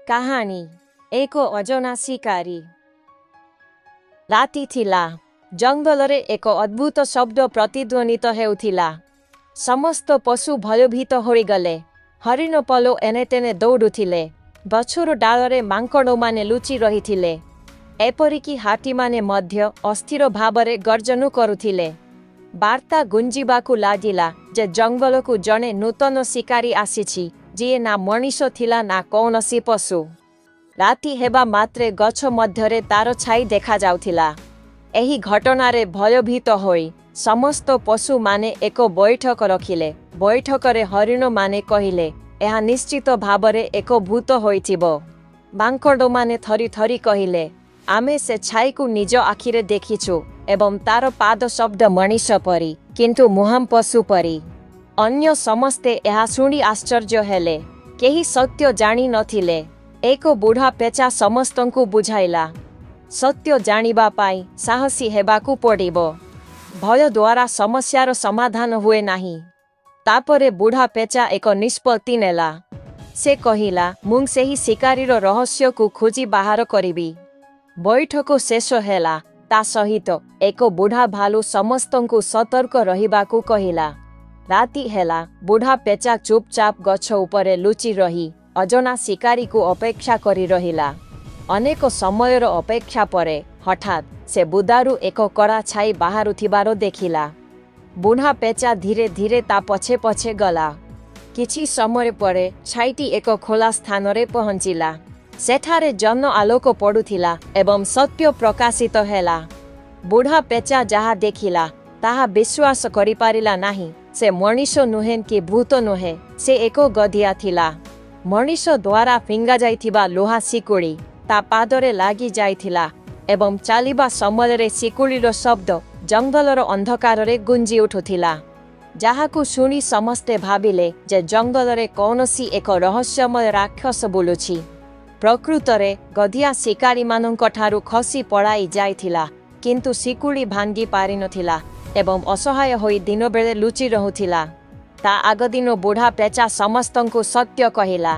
କାହାଣୀ ଏକ ଅଜଣା ଶିକାରୀ। ରାତି ଥିଲା। ଜଙ୍ଗଲରେ ଏକ ଅଦ୍ଭୁତ ଶବ୍ଦ ପ୍ରତିଧ୍ୱନିତ ହେଉଥିଲା। ସମସ୍ତ ପଶୁ ଭୟଭୀତ ହୋଇଗଲେ। ହରିଣ ପଲ ଏନେତେନେ ଦୌଡ଼ୁଥିଲେ। ଗଛର ଡାଳରେ ମାଙ୍କଡ଼ମାନେ ଲୁଚି ରହିଥିଲେ। ଏପରିକି ହାତୀମାନେ ମଧ୍ୟ ଅସ୍ଥିର ଭାବରେ ଗର୍ଜନ କରୁଥିଲେ। ବାର୍ତ୍ତା ଗୁଞ୍ଜିବାକୁ ଲାଗିଲା ଯେ ଜଙ୍ଗଲକୁ ଜଣେ ନୂତନ ଶିକାରୀ ଆସିଛି, ଯିଏ ନା ମଣିଷ ଥିଲା ନା କୌଣସି ପଶୁ। ରାତି ହେବା ମାତ୍ରେ ଗଛ ମଧ୍ୟରେ ତାର ଛାଇ ଦେଖାଯାଉଥିଲା। ଏହି ଘଟଣାରେ ଭୟଭୀତ ହୋଇ ସମସ୍ତ ପଶୁମାନେ ଏକ ବୈଠକ ରଖିଲେ। ବୈଠକରେ ହରିଣମାନେ କହିଲେ, ଏହା ନିଶ୍ଚିତ ଭାବରେ ଏକ ଭୂତ ହୋଇଥିବ। ମାଙ୍କଡ଼ମାନେ ଥରି ଥରି କହିଲେ, ଆମେ ସେ ଛାଇକୁ ନିଜ ଆଖିରେ ଦେଖିଛୁ ଏବଂ ତାର ପାଦ ଶବ୍ଦ ମଣିଷ ପରି, କିନ୍ତୁ ମୁହାଁ ପଶୁ ପରି। ଅନ୍ୟ ସମସ୍ତେ ଏହା ଶୁଣି ଆଶ୍ଚର୍ଯ୍ୟ ହେଲେ। କେହି ସତ୍ୟ ଜାଣି ନଥିଲେ। ଏକ ବୁଢ଼ା ପେଚା ସମସ୍ତଙ୍କୁ ବୁଝାଇଲା, ସତ୍ୟ ଜାଣିବା ପାଇଁ ସାହସୀ ହେବାକୁ ପଡ଼ିବ। ଭୟ ଦ୍ୱାରା ସମସ୍ୟାର ସମାଧାନ ହୁଏ ନାହିଁ। ତାପରେ ବୁଢ଼ା ପେଚା ଏକ ନିଷ୍ପତ୍ତି ନେଲା। ସେ କହିଲା, ମୁଁ ସେହି ଶିକାରୀର ରହସ୍ୟକୁ ଖୋଜି ବାହାର କରିବି। ବୈଠକ ଶେଷ ହେଲା। ତା ସହିତ ଏକ ବୁଢ଼ା ଭାଲୁ ସମସ୍ତଙ୍କୁ ସତର୍କ ରହିବାକୁ କହିଲା। ରାତି ହେଲା। ବୁଢ଼ା ପେଚା ଚୁପଚାପ ଗଛ ଉପରେ ଲୁଚି ରହି ଅଜଣା ଶିକାରୀକୁ ଅପେକ୍ଷା କରି ରହିଲା। ଅନେକ ସମୟର ଅପେକ୍ଷା ପରେ ହଠାତ୍ ସେ ବୁଦାରୁ ଏକ କଳା ଛାଇ ବାହାରୁଥିବାର ଦେଖିଲା। ବୁଢ଼ା ପେଚା ଧୀରେ ଧୀରେ ତା ପଛେ ପଛେ ଗଲା। କିଛି ସମୟ ପରେ ଛାଇଟି ଏକ ଖୋଲା ସ୍ଥାନରେ ପହଞ୍ଚିଲା। ସେଠାରେ ଜହ୍ନ ଆଲୋକ ପଡ଼ୁଥିଲା ଏବଂ ସତ୍ୟ ପ୍ରକାଶିତ ହେଲା। ବୁଢ଼ା ପେଚା ଯାହା ଦେଖିଲା ତାହା ବିଶ୍ୱାସ କରିପାରିଲା ନାହିଁ। ସେ ମଣିଷ ନୁହେଁ କି ଭୂତ ନୁହେଁ, ସେ ଏକ ଗଧିଆ ଥିଲା। ମଣିଷ ଦ୍ୱାରା ଫିଙ୍ଗାଯାଇଥିବା ଲୁହା ଶିକୁଳି ତା ପାଦରେ ଲାଗି ଯାଇଥିଲା ଏବଂ ଚାଲିବା ସମୟରେ ଶିକୁଳିର ଶବ୍ଦ ଜଙ୍ଗଲର ଅନ୍ଧକାରରେ ଗୁଞ୍ଜି ଉଠୁଥିଲା, ଯାହାକୁ ଶୁଣି ସମସ୍ତେ ଭାବିଲେ ଯେ ଜଙ୍ଗଲରେ କୌଣସି ଏକ ରହସ୍ୟମୟ ରାକ୍ଷସ ବୁଲୁଛି। ପ୍ରକୃତରେ ଗଧିଆ ଶିକାରୀମାନଙ୍କଠାରୁ ଖସି ପଳାଇ ଯାଇଥିଲା, କିନ୍ତୁ ଶିକୁଳି ଭାଙ୍ଗି ପାରିନଥିଲା ଏବଂ ଅସହାୟ ହୋଇ ଦିନବେଳେ ଲୁଚି ରହୁଥିଲା। ତା ଆଗଦିନ ବୁଢ଼ା ପେଚା ସମସ୍ତଙ୍କୁ ସତ୍ୟ କହିଲା।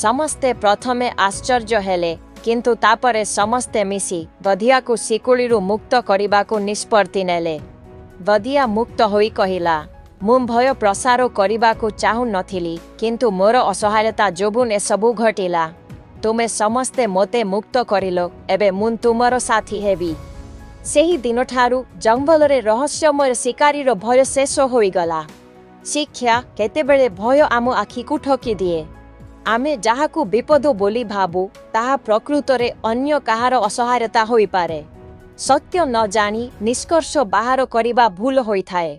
ସମସ୍ତେ ପ୍ରଥମେ ଆଶ୍ଚର୍ଯ୍ୟ ହେଲେ, କିନ୍ତୁ ତାପରେ ସମସ୍ତେ ମିଶି ଗଧିଆକୁ ଶିକୁଳିରୁ ମୁକ୍ତ କରିବାକୁ ନିଷ୍ପତ୍ତି ନେଲେ। ଗଧିଆ ମୁକ୍ତ ହୋଇ କହିଲା, ମୁଁ ଭୟ ପ୍ରସାର କରିବାକୁ ଚାହୁଁ ନଥିଲି, କିନ୍ତୁ ମୋର ଅସହାୟତା ଯୋଗୁଁ ଏସବୁ ଘଟିଲା। ତୁମେ ସମସ୍ତେ ମୋତେ ମୁକ୍ତ କରିଲ, ଏବେ ମୁଁ ତୁମର ସାଥୀ ହେବି। ସେହି ଦିନଠାରୁ ଜଙ୍ଗଲରେ ରହସ୍ୟମୟ ଶିକାରୀର ଭୟ ଶେଷ ହୋଇଗଲା। ଶିକ୍ଷା, କେତେବେଳେ ଭୟ ଆମ ଆଖିକୁ ଠକିଦିଏ। ଆମେ ଯାହାକୁ ବିପଦ ବୋଲି ଭାବୁ ତାହା ପ୍ରକୃତରେ ଅନ୍ୟ କାହାର ଅସହାୟତା ହୋଇପାରେ। ସତ୍ୟ ନ ଜାଣି ନିଷ୍କର୍ଷ ବାହାର କରିବା ଭୁଲ ହୋଇଥାଏ।